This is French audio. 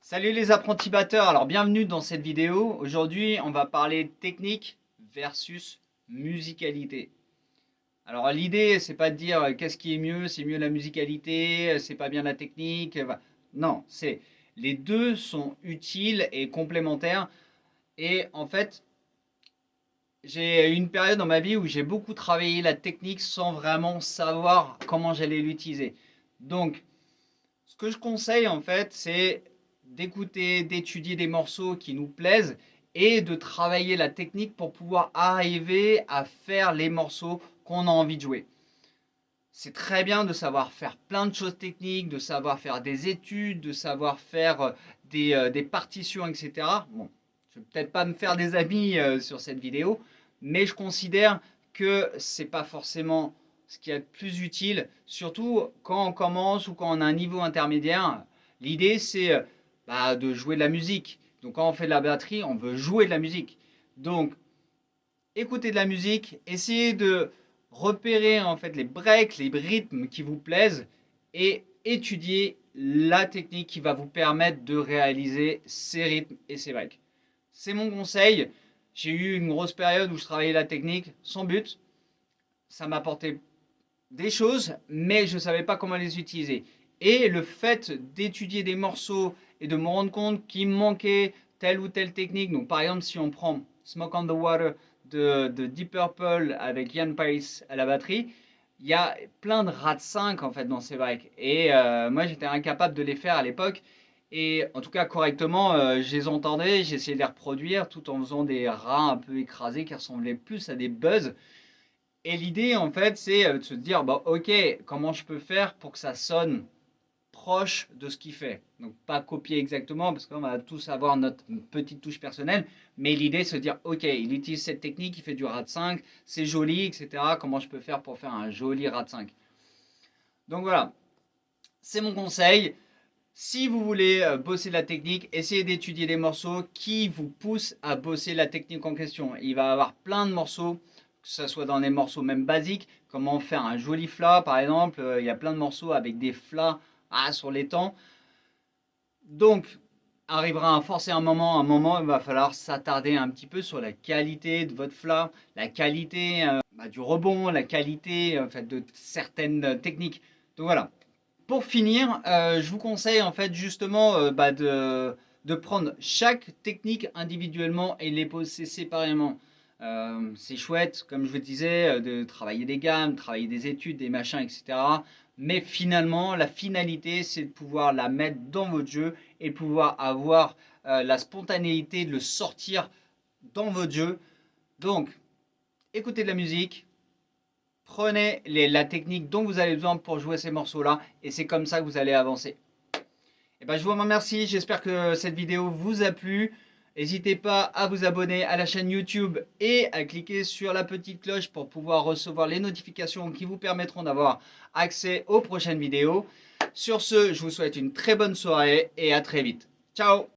Salut les apprentis batteurs, alors bienvenue dans cette vidéo. Aujourd'hui on va parler technique versus musicalité. Alors l'idée c'est pas de dire qu'est-ce qui est mieux, c'est mieux la musicalité, c'est pas bien la technique. Non, c'est les deux sont utiles et complémentaires. Et en fait j'ai eu une période dans ma vie où j'ai beaucoup travaillé la technique sans vraiment savoir comment j'allais l'utiliser. Donc ce que je conseille en fait, c'est d'écouter, d'étudier des morceaux qui nous plaisent et de travailler la technique pour pouvoir arriver à faire les morceaux qu'on a envie de jouer. C'est très bien de savoir faire plein de choses techniques, de savoir faire des études, de savoir faire des partitions, etc. Bon, je vais peut-être pas me faire des amis sur cette vidéo, mais je considère que c'est pas forcément ce qui est le plus utile, surtout quand on commence ou quand on a un niveau intermédiaire. L'idée c'est de jouer de la musique. Donc quand on fait de la batterie, on veut jouer de la musique. Donc écouter de la musique, essayer de repérer en fait les breaks, les rythmes qui vous plaisent et étudier la technique qui va vous permettre de réaliser ces rythmes et ces breaks. C'est mon conseil. J'ai eu une grosse période où je travaillais la technique sans but. Ça m'apportait des choses, mais je ne savais pas comment les utiliser. Et le fait d'étudier des morceaux et de me rendre compte qu'il me manquait telle ou telle technique, donc par exemple si on prend Smoke on the Water de Deep Purple avec Ian Pace à la batterie, il y a plein de rats 5 en fait dans ces breaks. Et moi j'étais incapable de les faire à l'époque. Et en tout cas correctement, je les entendais, j'essayais de les reproduire tout en faisant des rats un peu écrasés qui ressemblaient plus à des buzz. Et l'idée, en fait, c'est de se dire, bah, ok, comment je peux faire pour que ça sonne proche de ce qu'il fait. Donc, pas copier exactement, parce qu'on va tous avoir notre petite touche personnelle, mais l'idée, c'est de dire, ok, il utilise cette technique, il fait du RAD 5, c'est joli, etc. Comment je peux faire pour faire un joli RAD 5. Donc voilà, c'est mon conseil. Si vous voulez bosser la technique, essayez d'étudier des morceaux qui vous poussent à bosser la technique en question. Il va y avoir plein de morceaux, que ce soit dans des morceaux même basiques, comment faire un joli flat par exemple. Il y a plein de morceaux avec des flats sur les temps. Donc, arrivera forcément un moment, il va falloir s'attarder un petit peu sur la qualité de votre flat, la qualité du rebond, la qualité en fait, de certaines techniques. Donc voilà, pour finir, je vous conseille en fait justement de prendre chaque technique individuellement et les poser séparément. C'est chouette, comme je vous disais, de travailler des gammes, travailler des études, des machins, etc. Mais finalement, la finalité, c'est de pouvoir la mettre dans votre jeu et de pouvoir avoir la spontanéité de le sortir dans votre jeu. Donc, écoutez de la musique, prenez la technique dont vous avez besoin pour jouer ces morceaux-là et c'est comme ça que vous allez avancer. Et ben, je vous remercie, j'espère que cette vidéo vous a plu. N'hésitez pas à vous abonner à la chaîne YouTube et à cliquer sur la petite cloche pour pouvoir recevoir les notifications qui vous permettront d'avoir accès aux prochaines vidéos. Sur ce, je vous souhaite une très bonne soirée et à très vite. Ciao!